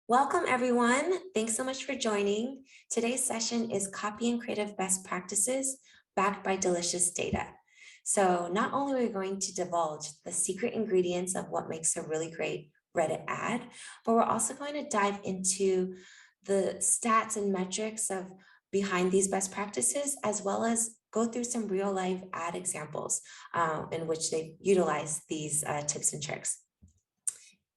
Welcome, everyone. Thanks so much for joining. Today's session is Copy and Creative Best Practices backed by delicious data. So not only are we going to divulge the secret ingredients of what makes a really great Reddit ad, but we're also going to dive into the stats and metrics of behind these best practices, as well as go through some real life ad examples in which they utilize these tips and tricks.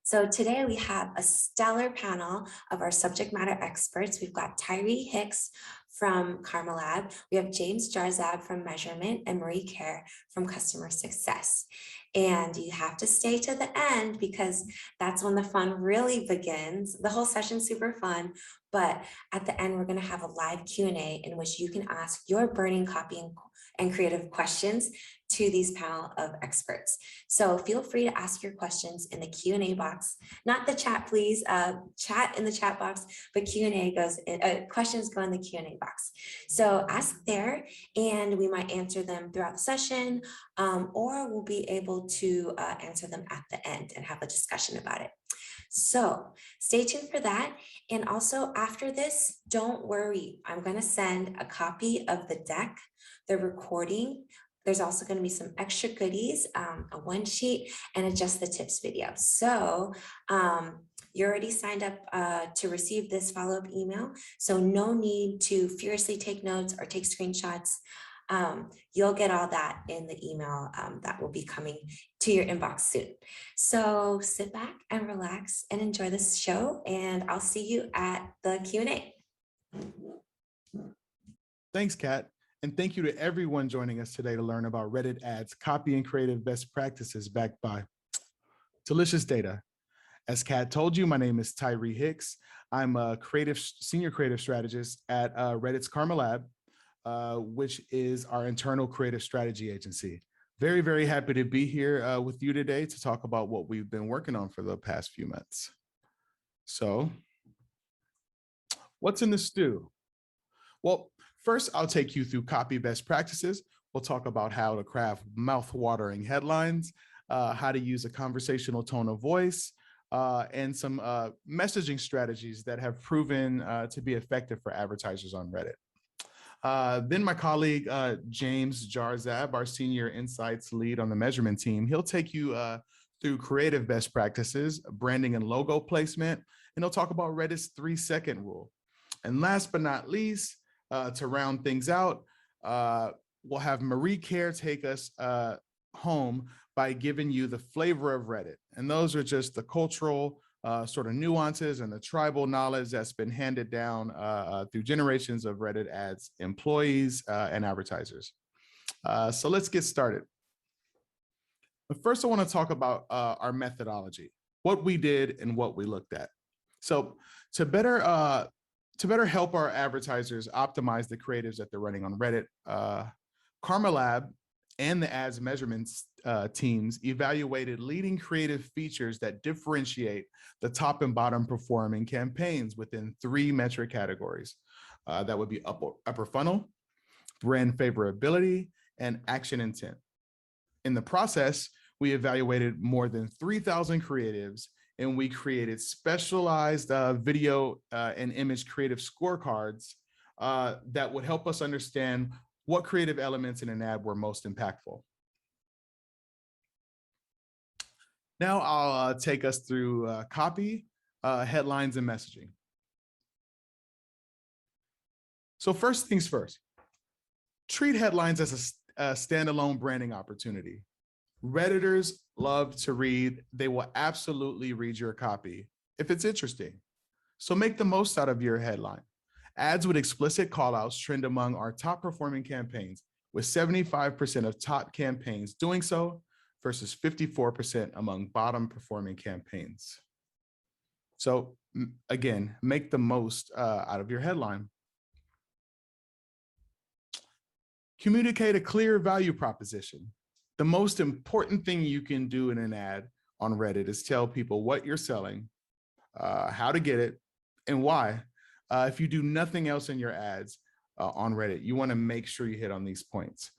So today we have a stellar panel of our subject matter experts. We've got Tyree Hicks from Karmalab. We have James Jarzab from Measurement and Marie Kerr from Customer Success. And you have to stay to the end because that's when the fun really begins. The whole session's super fun, but at the end, we're going to have a live Q&A in which you can ask your burning copy and creative questions to these panel of experts. So feel free to ask your questions in the Q&A box, not the chat, please. Chat in the chat box, but Q&A goes in, questions go in the Q&A box. So ask there, and we might answer them throughout the session, or we'll be able to answer them at the end and have a discussion about it. So stay tuned for that. And also after this, don't worry, I'm going to send a copy of the deck, the recording. There's also going to be some extra goodies, a one sheet, and a Just the Tips video. So you're already signed up to receive this follow-up email. So no need to furiously take notes or take screenshots. You'll get all that in the email that will be coming to your inbox soon. So sit back and relax and enjoy this show, and I'll see you at the Q&A. Thanks, Kat. And thank you to everyone joining us today to learn about Reddit ads, copy and creative best practices backed by delicious data. As Kat told you, my name is Tyree Hicks. I'm a senior creative strategist at Reddit's Karmalab, which is our internal creative strategy agency. Very, very happy to be here with you today to talk about what we've been working on for the past few months. So, what's in the stew? Well, first, I'll take you through copy best practices. We'll talk about how to craft mouth-watering headlines, how to use a conversational tone of voice, and some messaging strategies that have proven to be effective for advertisers on Reddit. Then my colleague, James Jarzab, our senior insights lead on the measurement team, he'll take you through creative best practices, branding and logo placement, and he'll talk about Reddit's 3-second rule. And last but not least, to round things out, we'll have Marie Kerr take us home by giving you the flavor of Reddit. And those are just the cultural sort of nuances and the tribal knowledge that's been handed down through generations of Reddit ads, employees and advertisers. So let's get started. But first, I want to talk about our methodology, what we did and what we looked at. So to better help our advertisers optimize the creatives that they're running on Reddit, Karmalab and the ads measurements teams evaluated leading creative features that differentiate the top and bottom performing campaigns within 3 metric categories. That would be upper funnel, brand favorability, and action intent. In the process, we evaluated more than 3,000 creatives, and we created specialized video and image creative scorecards that would help us understand what creative elements in an ad were most impactful. Now I'll take us through copy, headlines, and messaging. So first things first, treat headlines as a standalone branding opportunity. Redditors love to read. They will absolutely read your copy if it's interesting. So make the most out of your headline. Ads with explicit callouts trend among our top performing campaigns, with 75% of top campaigns doing so versus 54% among bottom performing campaigns. So again, make the most out of your headline. Communicate a clear value proposition. The most important thing you can do in an ad on Reddit is tell people what you're selling, how to get it, and why. If you do nothing else in your ads on Reddit, you want to make sure you hit on these points.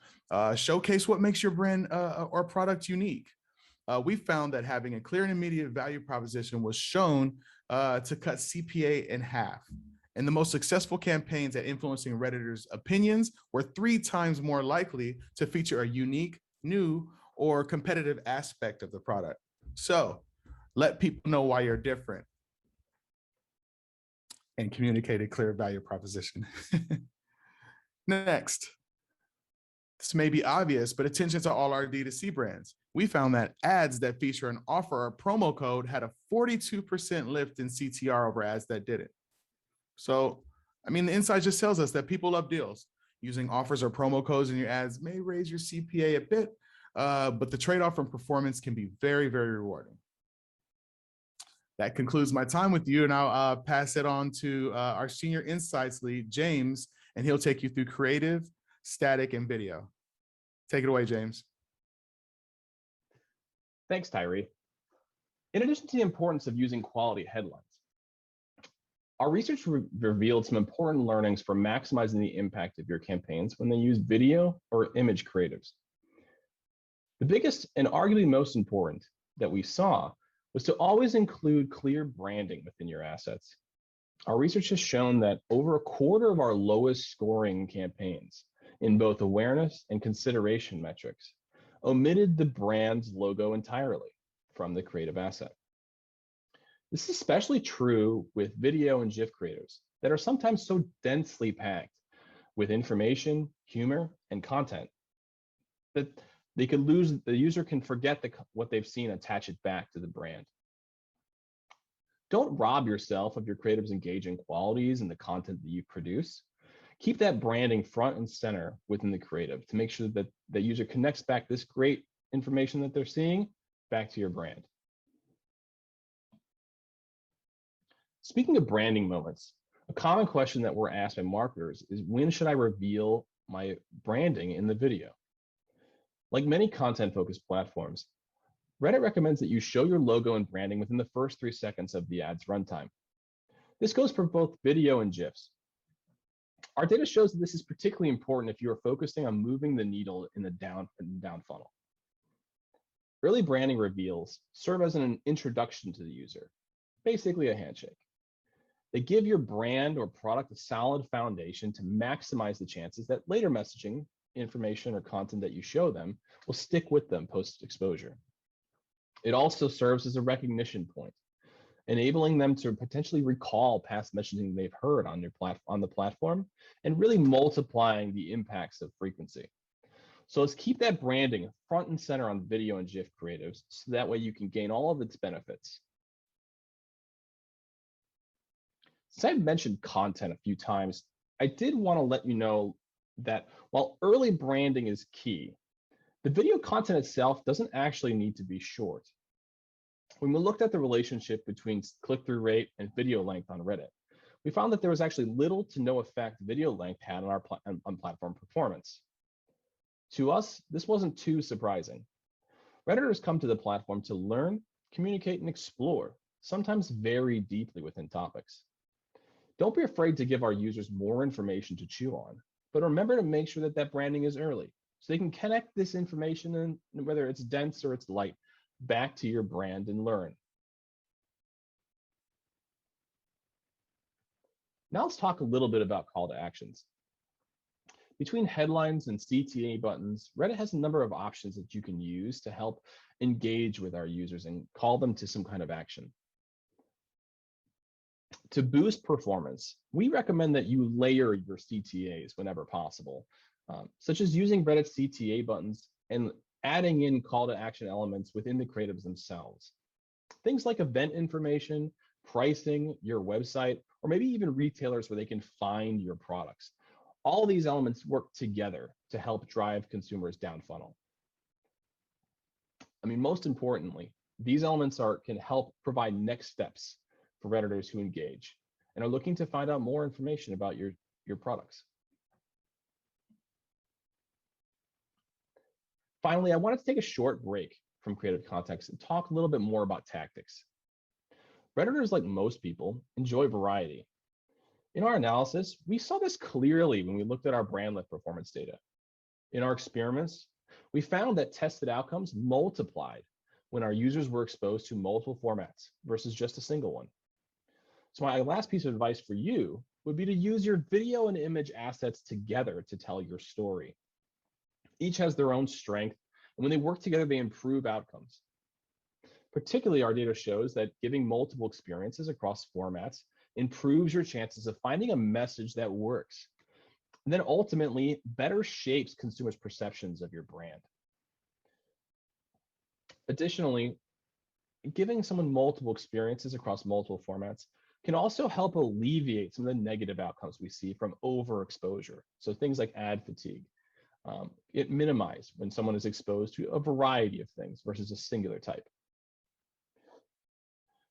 Showcase what makes your brand or product unique. We found that having a clear and immediate value proposition was shown to cut CPA in half. And the most successful campaigns at influencing Redditors' opinions were 3 times more likely to feature a unique, new, or competitive aspect of the product. So let people know why you're different and communicate a clear value proposition. Next, this may be obvious, but attention to all our D2C brands. We found that ads that feature an offer or promo code had a 42% lift in CTR over ads that didn't. So, I mean, the insight just tells us that people love deals. Using offers or promo codes in your ads may raise your CPA a bit, but the trade-off from performance can be very, very rewarding. That concludes my time with you, and I'll pass it on to our senior insights lead, James, and he'll take you through creative, static, and video. Take it away, James. Thanks, Tyree. In addition to the importance of using quality headlines, our research revealed some important learnings for maximizing the impact of your campaigns when they use video or image creatives. The biggest and arguably most important that we saw was to always include clear branding within your assets. Our research has shown that over a quarter of our lowest scoring campaigns in both awareness and consideration metrics omitted the brand's logo entirely from the creative asset. This is especially true with video and GIF creatives that are sometimes so densely packed with information, humor, and content that they could lose, the user can forget what they've seen, attach it back to the brand. Don't rob yourself of your creative's engaging qualities and the content that you produce. Keep that branding front and center within the creative to make sure that the user connects back this great information that they're seeing back to your brand. Speaking of branding moments, a common question that we're asked by marketers is, when should I reveal my branding in the video? Like many content-focused platforms, Reddit recommends that you show your logo and branding within the first 3 seconds of the ad's runtime. This goes for both video and GIFs. Our data shows that this is particularly important if you are focusing on moving the needle in the down funnel. Early branding reveals serve as an introduction to the user, basically a handshake. They give your brand or product a solid foundation to maximize the chances that later messaging, information, or content that you show them will stick with them post-exposure. It also serves as a recognition point, enabling them to potentially recall past messaging they've heard on the platform, and really multiplying the impacts of frequency. So let's keep that branding front and center on video and GIF creatives, so that way you can gain all of its benefits. Since I've mentioned content a few times, I did want to let you know that while early branding is key, the video content itself doesn't actually need to be short. When we looked at the relationship between click-through rate and video length on Reddit, we found that there was actually little to no effect video length had on our platform performance. To us, this wasn't too surprising. Redditors come to the platform to learn, communicate, and explore, sometimes very deeply within topics. Don't be afraid to give our users more information to chew on, but remember to make sure that that branding is early, so they can connect this information, and whether it's dense or it's light, back to your brand and learn. Now let's talk a little bit about call to actions. Between headlines and CTA buttons, Reddit has a number of options that you can use to help engage with our users and call them to some kind of action. To boost performance, we recommend that you layer your CTAs whenever possible, such as using Reddit's CTA buttons and adding in call to action elements within the creatives themselves. Things like event information, pricing, your website, or maybe even retailers where they can find your products. All these elements work together to help drive consumers down funnel. I mean, most importantly, these elements can help provide next steps for Redditors who engage and are looking to find out more information about your products. Finally, I wanted to take a short break from creative context and talk a little bit more about tactics. Redditors, like most people, enjoy variety. In our analysis, we saw this clearly when we looked at our brand lift performance data. In our experiments, we found that tested outcomes multiplied when our users were exposed to multiple formats versus just a single one. So my last piece of advice for you would be to use your video and image assets together to tell your story. Each has their own strength, and when they work together, they improve outcomes. Particularly, our data shows that giving multiple experiences across formats improves your chances of finding a message that works, and then ultimately better shapes consumers' perceptions of your brand. Additionally, giving someone multiple experiences across multiple formats can also help alleviate some of the negative outcomes we see from overexposure. So things like ad fatigue. It minimizes when someone is exposed to a variety of things versus a singular type.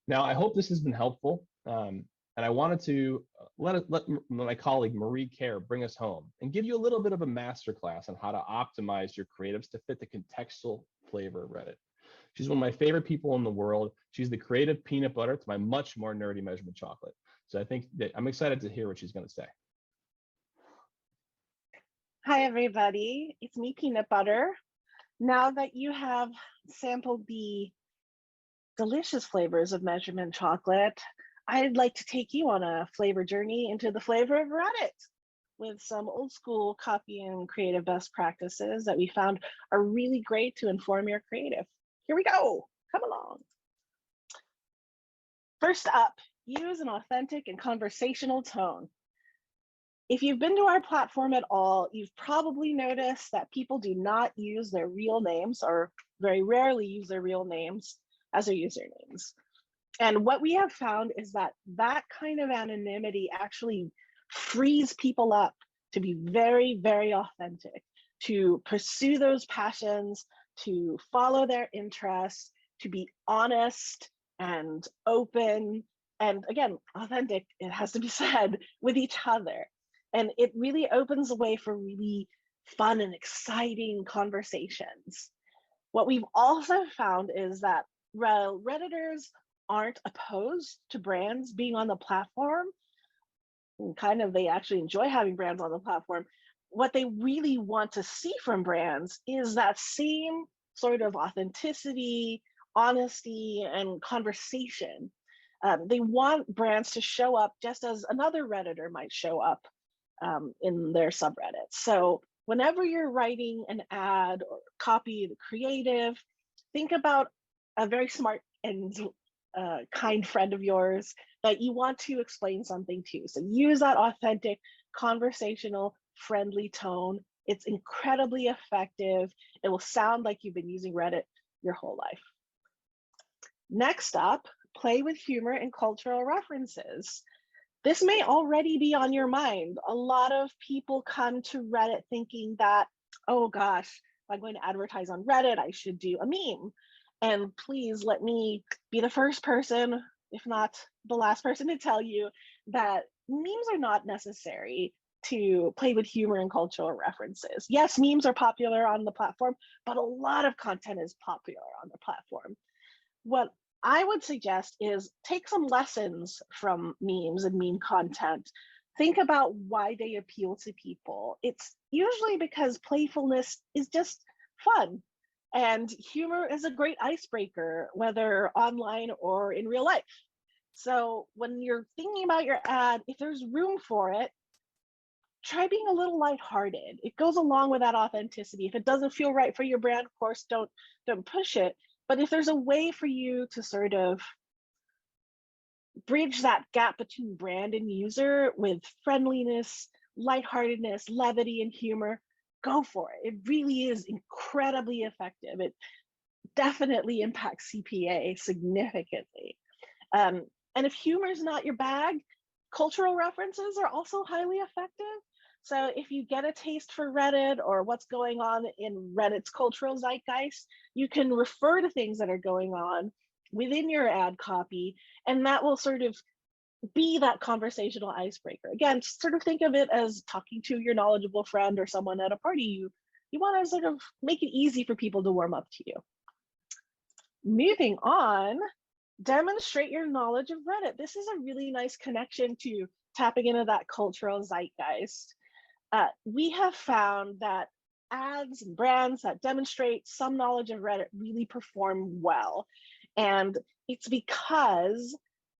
Now, I hope this has been helpful, and I wanted to let my colleague Marie Kerr bring us home and give you a little bit of a masterclass on how to optimize your creatives to fit the contextual flavor of Reddit. She's one of my favorite people in the world. She's the creative peanut butter to my much more nerdy measurement chocolate. So I think that I'm excited to hear what she's going to say. Hi, everybody. It's me, Peanut Butter. Now that you have sampled the delicious flavors of measurement chocolate, I'd like to take you on a flavor journey into the flavor of Reddit with some old school copy and creative best practices that we found are really great to inform your creative. Here we go. Come along. First up, use an authentic and conversational tone. If you've been to our platform at all, you've probably noticed that people do not use their real names, or very rarely use their real names as their usernames. And what we have found is that that kind of anonymity actually frees people up to be very, very authentic, to pursue those passions, to follow their interests, to be honest and open, and again, authentic, it has to be said, with each other. And it really opens the way for really fun and exciting conversations. What we've also found is that Redditors aren't opposed to brands being on the platform. Kind of, they actually enjoy having brands on the platform. What they really want to see from brands is that same sort of authenticity, honesty, and conversation. They want brands to show up just as another Redditor might show up in their subreddit. So whenever you're writing an ad or copy the creative, think about a very smart and kind friend of yours that you want to explain something to. So use that authentic, conversational, friendly tone. It's incredibly effective. It will sound like you've been using Reddit your whole life. Next up, play with humor and cultural references. This may already be on your mind. A lot of people come to Reddit thinking that, oh gosh, if I'm going to advertise on Reddit, I should do a meme. And please let me be the first person, if not the last person, to tell you that memes are not necessary to play with humor and cultural references. Yes, memes are popular on the platform, but a lot of content is popular on the platform. What I would suggest is take some lessons from memes and meme content. Think about why they appeal to people. It's usually because playfulness is just fun, and humor is a great icebreaker, whether online or in real life. So when you're thinking about your ad, if there's room for it, try being a little lighthearted. It goes along with that authenticity. If it doesn't feel right for your brand, of course, don't push it. But if there's a way for you to sort of bridge that gap between brand and user with friendliness, lightheartedness, levity, and humor, go for it. It really is incredibly effective. It definitely impacts CPA significantly. And if humor is not your bag, cultural references are also highly effective. So if you get a taste for Reddit or what's going on in Reddit's cultural zeitgeist, you can refer to things that are going on within your ad copy, and that will sort of be that conversational icebreaker. Again, sort of think of it as talking to your knowledgeable friend or someone at a party. You want to sort of make it easy for people to warm up to you. Moving on, demonstrate your knowledge of Reddit. This is a really nice connection to tapping into that cultural zeitgeist. We have found that ads and brands that demonstrate some knowledge of Reddit really perform well. And it's because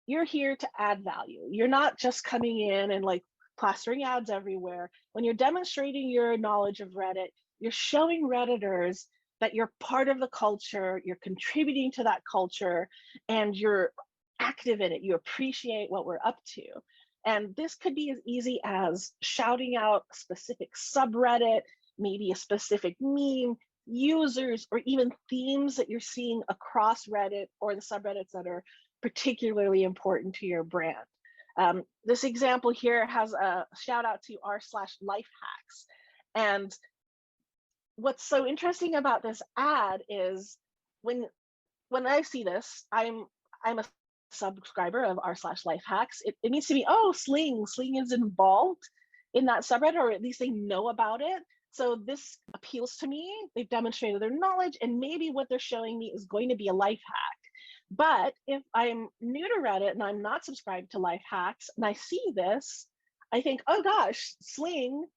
you're here to add value. You're not just coming in and like plastering ads everywhere. When you're demonstrating your knowledge of Reddit, you're showing Redditors that you're part of the culture, you're contributing to that culture, and you're active in it. You appreciate what we're up to. And this could be as easy as shouting out a specific subreddit, maybe a specific meme, users, or even themes that you're seeing across Reddit or the subreddits that are particularly important to your brand. This example here has a shout out to r/lifehacks. And what's so interesting about this ad is when I see this, I'm a subscriber of r/lifehacks. It means to me, oh, Sling is involved in that subreddit, or at least they know about it. So this appeals to me. They've demonstrated their knowledge, and maybe what they're showing me is going to be a life hack. But if I'm new to Reddit and I'm not subscribed to life hacks and I see this, I think, oh gosh, Sling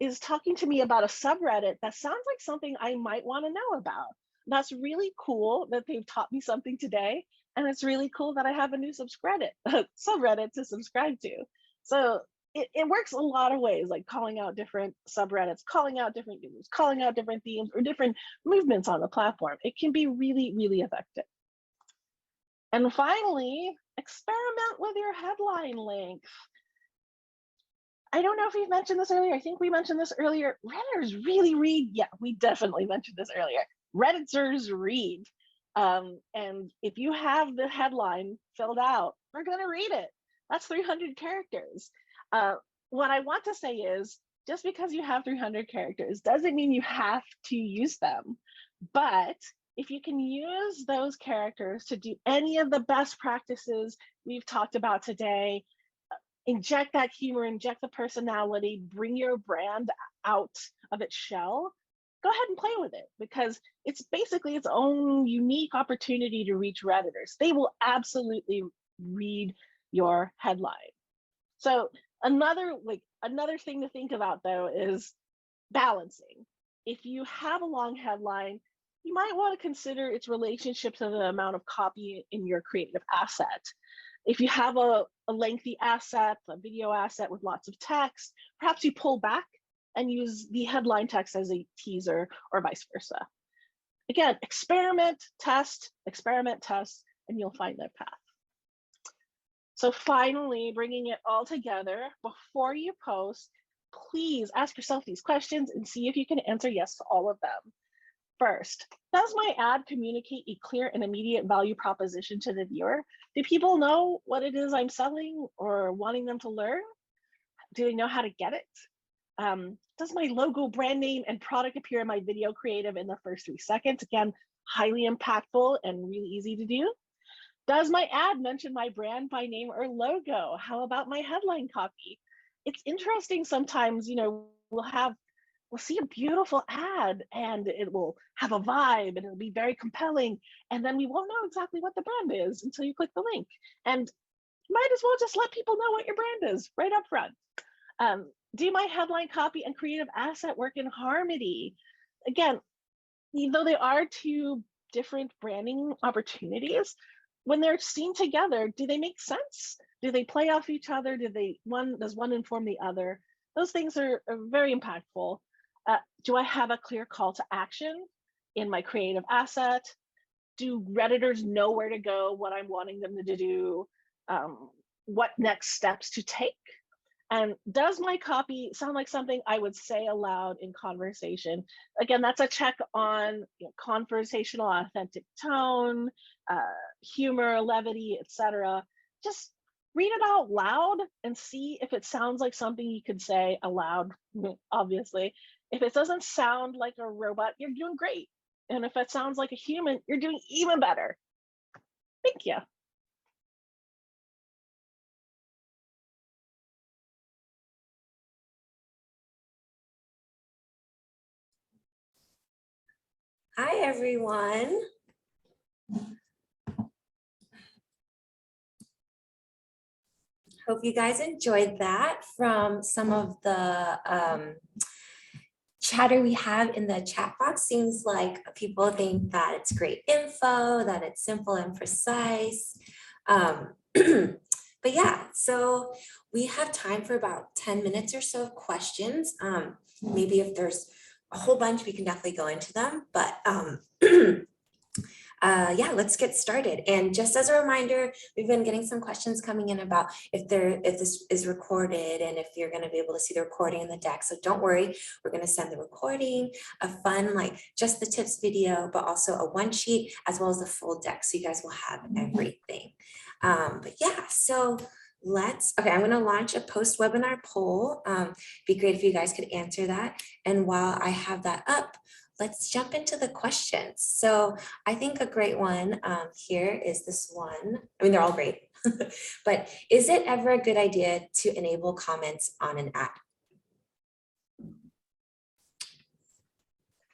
is talking to me about a subreddit that sounds like something I might want to know about. That's really cool that they've taught me something today. And it's really cool that I have a new subreddit to subscribe to. So it works a lot of ways, like calling out different subreddits, calling out different users, calling out different themes or different movements on the platform. It can be really, really effective. And finally, experiment with your headline length. I don't know if we've mentioned this earlier. I think we mentioned this earlier. Redditors really read. Yeah, we definitely mentioned this earlier. Redditors read. And if you have the headline filled out, we're going to read it. That's 300 characters. What I want to say is, just because you have 300 characters doesn't mean you have to use them. But if you can use those characters to do any of the best practices we've talked about today, inject that humor, inject the personality, bring your brand out of its shell, go ahead and play with it, because it's basically its own unique opportunity to reach Redditors. They will absolutely read your headline. So another thing to think about, though, is balancing. If you have a long headline, you might want to consider its relationship to the amount of copy in your creative asset. If you have a lengthy asset, a video asset with lots of text, perhaps you pull back and use the headline text as a teaser, or vice versa. Again, experiment, test, and you'll find that path. So finally, bringing it all together, before you post, please ask yourself these questions and see if you can answer yes to all of them. First, does my ad communicate a clear and immediate value proposition to the viewer? Do people know what it is I'm selling or wanting them to learn? Do they know how to get it? Does my logo, brand name, and product appear in my video creative in the first 3 seconds? Again, highly impactful and really easy to do. Does my ad mention my brand by name or logo? How about my headline copy? It's interesting sometimes, we'll see a beautiful ad and it will have a vibe and it'll be very compelling. And then we won't know exactly what the brand is until you click the link. And you might as well just let people know what your brand is right up front. Do my headline copy and creative asset work in harmony? Again, even though they are two different branding opportunities, when they're seen together, do they make sense? Do they play off each other? Does one inform the other? Those things are very impactful. Do I have a clear call to action in my creative asset? Do Redditors know where to go, what I'm wanting them to do, what next steps to take? And does my copy sound like something I would say aloud in conversation? Again, that's a check on conversational, authentic tone, humor, levity, etc. Just read it out loud and see if it sounds like something you could say aloud, obviously. If it doesn't sound like a robot, you're doing great. And if it sounds like a human, you're doing even better. Thank you. Hi, everyone. Hope you guys enjoyed that from some of the chatter we have in the chat box. Seems like people think that it's great info, that it's simple and precise. But yeah, so we have time for about 10 minutes or so of questions. Maybe if there's a whole bunch, we can definitely go into them, but yeah, let's get started. And just as a reminder, we've been getting some questions coming in about if this is recorded and if you're going to be able to see the recording in the deck. So don't worry, we're going to send the recording, a fun, like just the tips video, but also a one sheet as well as the full deck. So you guys will have everything. But yeah, so okay, I'm going to launch a post webinar poll. Be great if you guys could answer that. And while I have that up, let's jump into the questions. So I think a great one here is this one. I mean, they're all great, but is it ever a good idea to enable comments on an ad?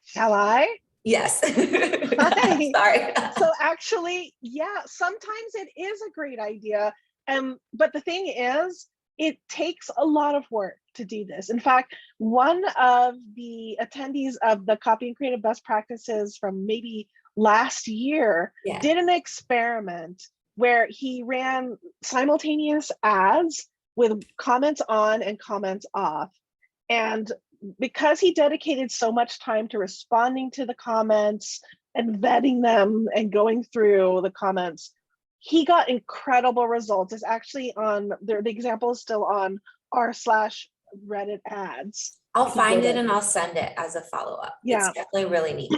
Shall I? Yes. Hi. Sorry. So actually, yeah, sometimes it is a great idea. But the thing is, it takes a lot of work to do this. In fact, one of the attendees of the Copy and Creative Best Practices from maybe last year did an experiment where he ran simultaneous ads with comments on and comments off. And because he dedicated so much time to responding to the comments and vetting them and going through the comments, he got incredible results. It's actually on the example is still on r/Reddit ads. I'll find it and I'll send it as a follow-up. Yeah, it's definitely really neat.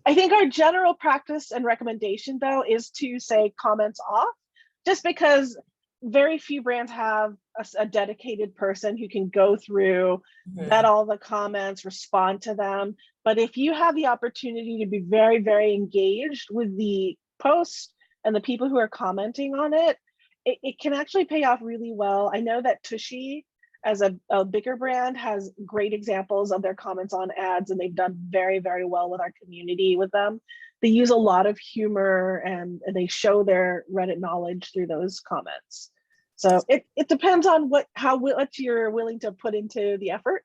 I think our general practice and recommendation though is to say comments off, just because very few brands have a dedicated person who can go through, vet all the comments, respond to them. But if you have the opportunity to be very, very engaged with the post and the people who are commenting on it, it can actually pay off really well. I know that Tushy, as a bigger brand, has great examples of their comments on ads, and they've done very, very well with our community with them. They use a lot of humor and they show their Reddit knowledge through those comments. So it depends on what you're willing to put into the effort.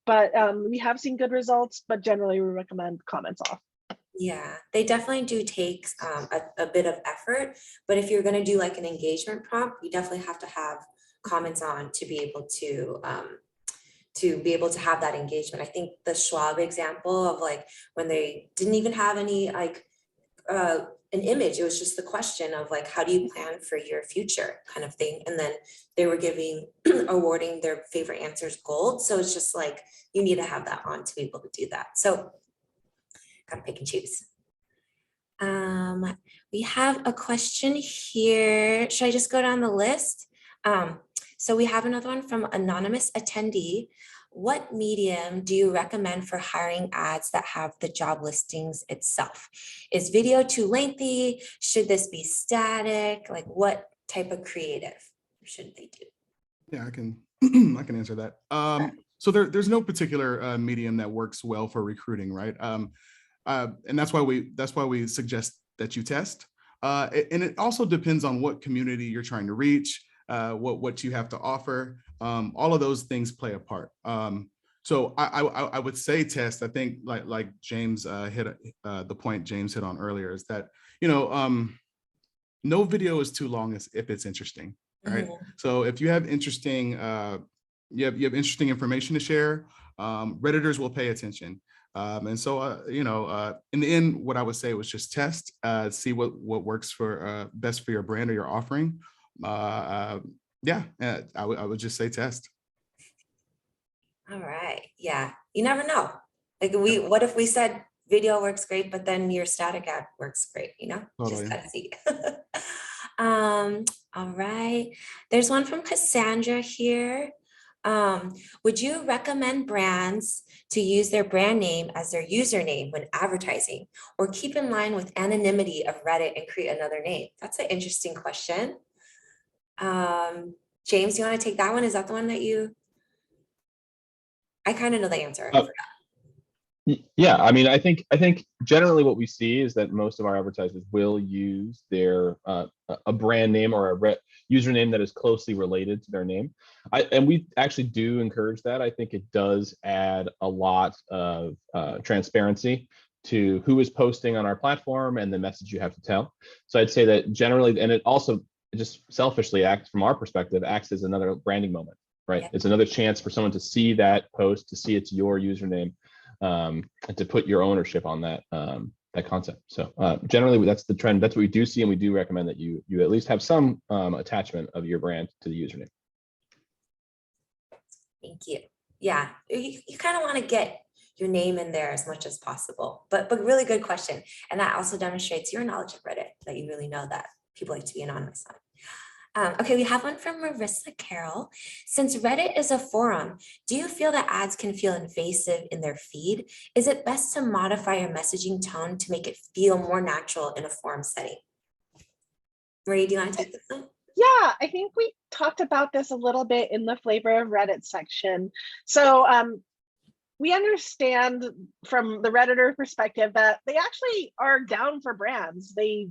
But we have seen good results, but generally we recommend comments off. Yeah, they definitely do take a bit of effort, but if you're going to do like an engagement prompt, you definitely have to have comments on to be able to have that engagement. I think the Schwab example of like when they didn't even have any like an image, it was just the question of like, how do you plan for your future kind of thing, and then they were awarding their favorite answers gold. So it's just like you need to have that on to be able to do that. So gotta pick and choose. We have a question here. Should I just go down the list? So we have another one from anonymous attendee. What medium do you recommend for hiring ads that have the job listings itself? Is video too lengthy? Should this be static? Like what type of creative should they do? Yeah, I can I can answer that. So there's no particular medium that works well for recruiting, right? And that's why we suggest that you test. And it also depends on what community you're trying to reach, what you have to offer. All of those things play a part. So I would say test. I think like James hit the point James hit on earlier is that, no video is too long if it's interesting, right? So if you have interesting, you have interesting information to share, Redditors will pay attention. And so, in the end, what I would say was just test, see what works for best for your brand or your offering. Yeah, I would just say test. All right. Yeah, you never know. Like what if we said video works great, but then your static ad works great, Totally. Just gotta see. All right. There's one from Cassandra here. Would you recommend brands to use their brand name as their username when advertising, or keep in line with anonymity of Reddit and create another name? That's an interesting question. James, you want to take that one? Is that the one that I kind of know the answer. Yeah, I mean, I think generally what we see is that most of our advertisers will use their a brand name or a username that is closely related to their name. And we actually do encourage that. I think it does add a lot of transparency to who is posting on our platform and the message you have to tell. So I'd say that generally, and it also it just selfishly acts, from our perspective, acts as another branding moment, right? Yeah. It's another chance for someone to see that post, to see it's your username, and to put your ownership on that that concept. So generally, that's the trend. That's what we do see, and we do recommend that you at least have some attachment of your brand to the username. Thank you. Yeah, you kind of want to get your name in there as much as possible, but really good question. And that also demonstrates your knowledge of Reddit, that you really know that people like to be anonymous on. Okay, we have one from Marissa Carroll. Since Reddit is a forum, do you feel that ads can feel invasive in their feed? Is it best to modify your messaging tone to make it feel more natural in a forum setting? Marie, do you want to take this one? Yeah, I think we talked about this a little bit in the flavor of Reddit section. So we understand from the Redditor perspective that they actually are down for brands. They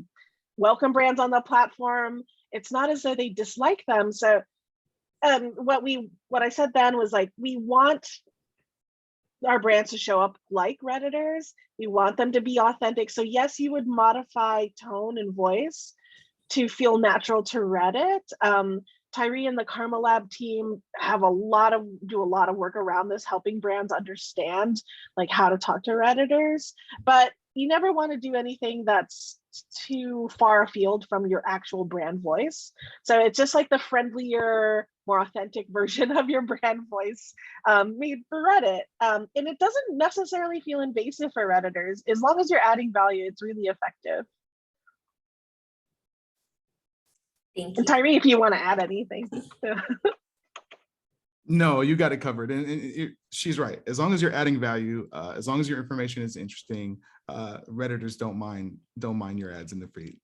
welcome brands on the platform. It's not as though they dislike them. So what I said then was like, we want our brands to show up like Redditors. We want them to be authentic. So yes, you would modify tone and voice to feel natural to Reddit. Tyree and the Karmalab team have do a lot of work around this, helping brands understand like how to talk to Redditors. But you never want to do anything that's too far afield from your actual brand voice. So it's just like the friendlier, more authentic version of your brand voice made for Reddit. And it doesn't necessarily feel invasive for Redditors. As long as you're adding value, it's really effective. Thank you. And Tyree, if you want to add anything. No, you got it covered. And she's right. As long as you're adding value, as long as your information is interesting, Redditors don't mind your ads in the feed.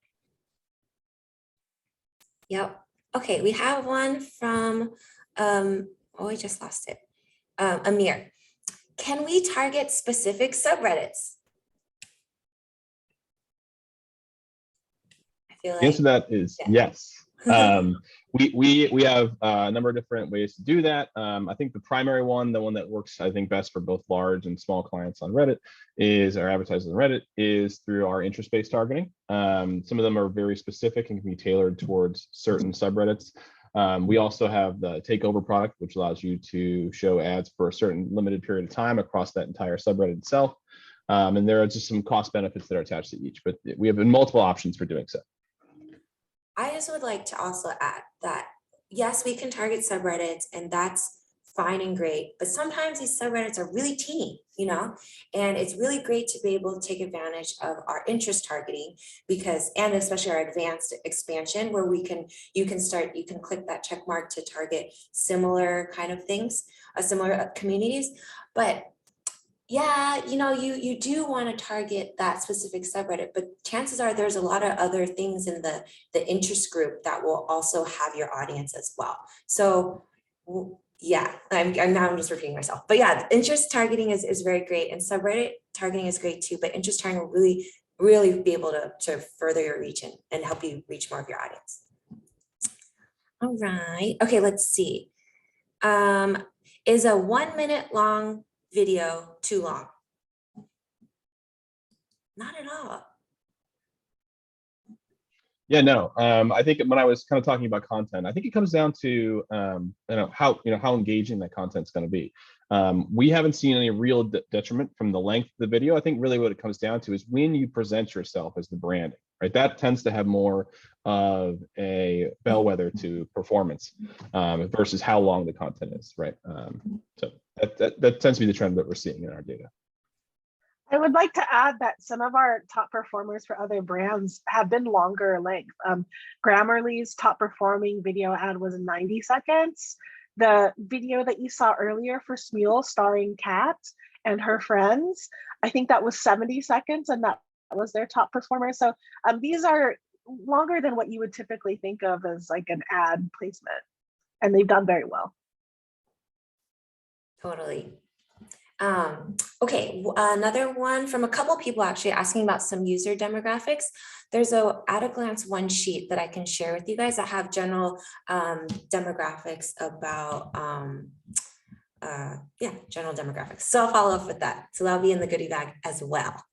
Yep. Okay, we have one from, I just lost it. Amir. Can we target specific subreddits? I feel like The answer to that is yes. We have a number of different ways to do that. I think the primary one, the one that works, I think, best for both large and small clients on Reddit is, our advertisers on Reddit, is through our interest-based targeting. Some of them are very specific and can be tailored towards certain subreddits. We also have the takeover product, which allows you to show ads for a certain limited period of time across that entire subreddit itself. And there are just some cost benefits that are attached to each, but we have multiple options for doing so. I just would like to also add that, yes, we can target subreddits and that's fine and great, but sometimes these subreddits are really teeny, and it's really great to be able to take advantage of our interest targeting and especially our advanced expansion where you can click that check mark to target similar kind of things, similar communities. But yeah, you do want to target that specific subreddit, but chances are there's a lot of other things in the interest group that will also have your audience as well. So yeah, I'm just repeating myself, but yeah, interest targeting is very great, and subreddit targeting is great too, but interest targeting will really be able to further your reach and help you reach more of your audience. All right, okay, let's see. Is a 1 minute long video too long? Not at all. Yeah, no. I think when I was kind of talking about content, I think it comes down to how engaging that content's going to be. We haven't seen any real detriment from the length of the video. I think really what it comes down to is when you present yourself as the branding, right? That tends to have more of a bellwether to performance versus how long the content is, right? So that tends to be the trend that we're seeing in our data. I would like to add that some of our top performers for other brands have been longer length. Grammarly's top performing video ad was 90 seconds. The video that you saw earlier for Smule starring Kat and her friends, I think that was 70 seconds and that was their top performer. So these are longer than what you would typically think of as like an ad placement, and they've done very well. Totally. Okay, another one from a couple people actually asking about some user demographics. There's a at a glance one sheet that I can share with you guys that have general demographics about general demographics. So I'll follow up with that. So that'll be in the goodie bag as well.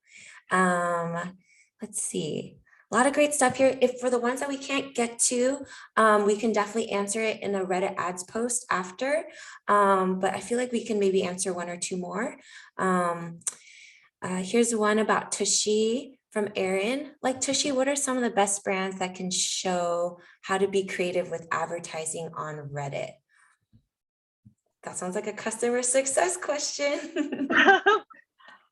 Let's see. A lot of great stuff here. If for the ones that we can't get to, we can definitely answer it in a Reddit ads post after. But I feel like we can maybe answer one or two more. Here's one about Tushy from Erin. Like, Tushy, what are some of the best brands that can show how to be creative with advertising on Reddit? That sounds like a customer success question.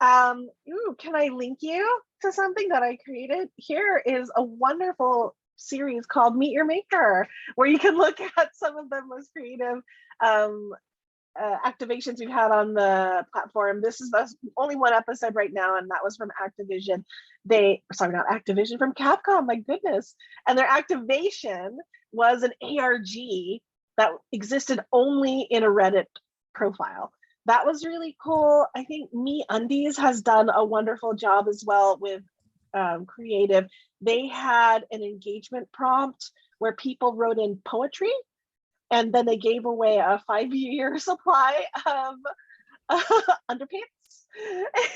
Can I link you to something that I created? Here is a wonderful series called Meet Your Maker, where you can look at some of the most creative activations we've had on the platform. This is only one episode right now, and that was from Activision. Not Activision, from Capcom, my goodness. And their activation was an ARG that existed only in a Reddit profile. That was really cool. I think MeUndies has done a wonderful job as well with creative. They had an engagement prompt where people wrote in poetry, and then they gave away a 5-year supply of underpants.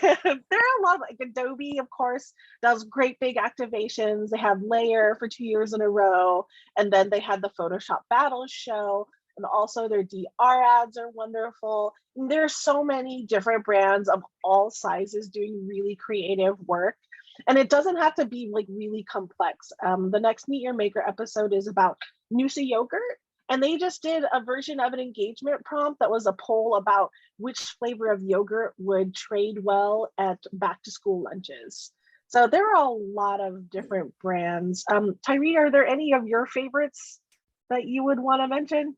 There are a lot of, like, Adobe, of course, does great big activations. They had Layer for 2 years in a row, and then they had the Photoshop Battles show, and also their DR ads are wonderful. And there's so many different brands of all sizes doing really creative work. And it doesn't have to be like really complex. The next Meet Your Maker episode is about Noosa yogurt. And they just did a version of an engagement prompt that was a poll about which flavor of yogurt would trade well at back to school lunches. So there are a lot of different brands. Tyree, are there any of your favorites that you would want to mention?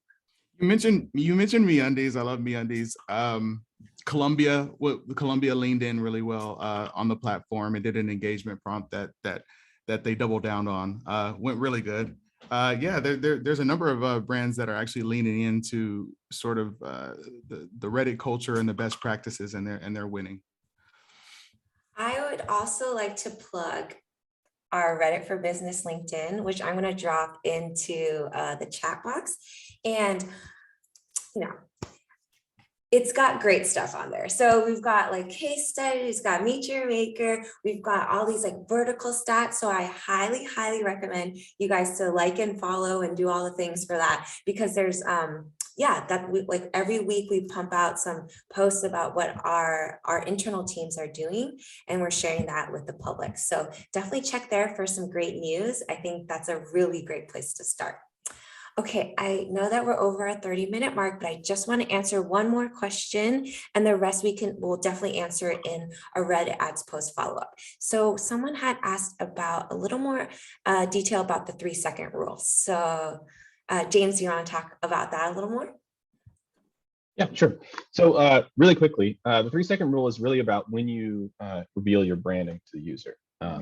You mentioned MeUndies. I love MeUndies. Columbia leaned in really well on the platform and did an engagement prompt that they doubled down on. Went really good. Yeah, there's a number of brands that are actually leaning into sort of the Reddit culture and the best practices, and they're winning. I would also like to plug our Reddit for Business LinkedIn, which I'm going to drop into the chat box. And, it's got great stuff on there. So we've got like case studies, got Meet Your Maker, we've got all these like vertical stats. So I highly, highly recommend you guys to like and follow and do all the things for that, because there's like every week we pump out some posts about what our internal teams are doing, and we're sharing that with the public. So definitely check there for some great news. I think that's a really great place to start. Okay, I know that we're over our 30-minute mark, but I just want to answer one more question, and the rest we'll definitely answer it in a Reddit ads post follow-up. So someone had asked about a little more detail about the 3-second rule. So James, you want to talk about that a little more? Yeah, sure. So really quickly, the 3-second rule is really about when you reveal your branding to the user.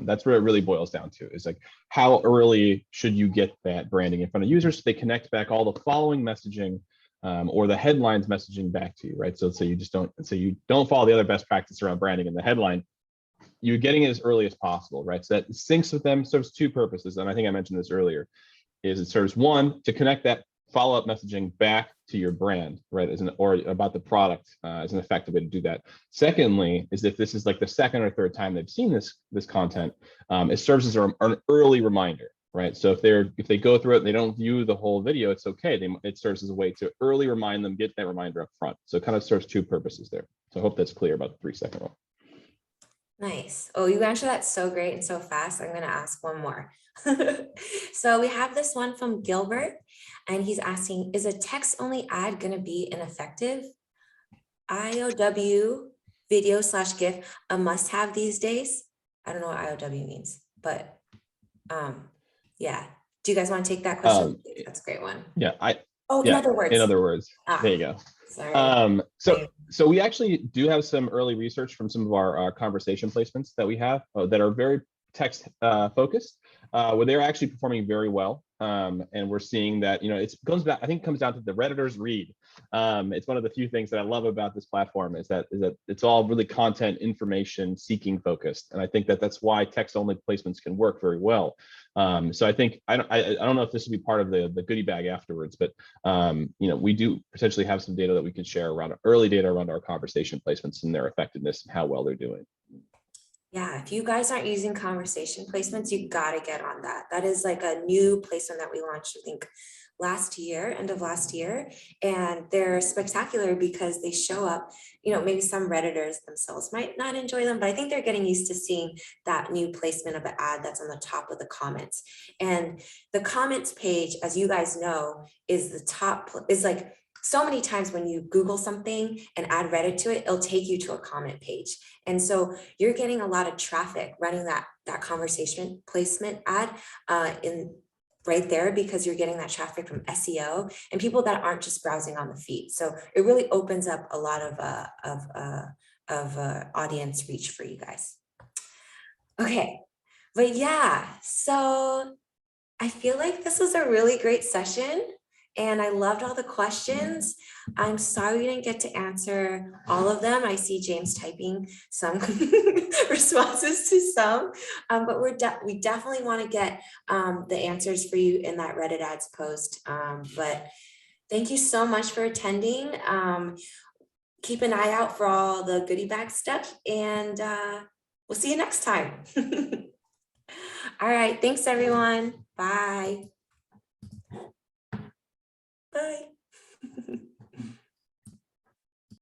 That's where it really boils down to, is like, how early should you get that branding in front of users so they connect back all the following messaging or the headlines messaging back to you, right? So you don't follow the other best practice around branding in the headline. You're getting it as early as possible, right? So that syncs with them. Serves two purposes, and I think I mentioned this earlier. Is it serves one, to connect that follow-up messaging back to your brand, right, or about the product as an effective way to do that. Secondly, is if this is like the second or third time they've seen this content, it serves as an early reminder, right? So if they go through it and they don't view the whole video, it's okay. It serves as a way to early remind them, get that reminder up front. So it kind of serves two purposes there. So I hope that's clear about the 3-second rule. Nice. Oh, you answered that so great and so fast. I'm going to ask one more. So we have this one from Gilbert, and he's asking, is a text-only ad going to be ineffective? IOW video / GIF a must-have these days? I don't know what IOW means, but yeah. Do you guys want to take that question? That's a great one. Yeah. In other words. In other words, there you go. Sorry. So we actually do have some early research from some of our conversation placements that we have that are very text focused, where they're actually performing very well. And we're seeing that, it comes down to the Redditors read. It's one of the few things that I love about this platform is that it's all really content information seeking focused. And I think that's why text only placements can work very well. So I think, I don't know if this will be part of the goodie bag afterwards, but we do potentially have some data that we can share around early data around our conversation placements and their effectiveness and how well they're doing. Yeah, if you guys aren't using conversation placements, you gotta get on that. That is like a new placement that we launched, I think, last year, end of last year. And they're spectacular because they show up, maybe some Redditors themselves might not enjoy them, but I think they're getting used to seeing that new placement of the ad that's on the top of the comments. And the comments page, as you guys know, is the top, is like, so many times when you Google something and add Reddit to it, it'll take you to a comment page. And so you're getting a lot of traffic running that conversation placement ad in right there because you're getting that traffic from SEO and people that aren't just browsing on the feed. So it really opens up a lot of audience reach for you guys. Okay, but yeah, so I feel like this was a really great session. And I loved all the questions. I'm sorry we didn't get to answer all of them. I see James typing some responses to some, but we definitely want to get the answers for you in that Reddit ads post. But thank you so much for attending. Keep an eye out for all the goodie bag stuff, and we'll see you next time. All right, thanks everyone. Bye.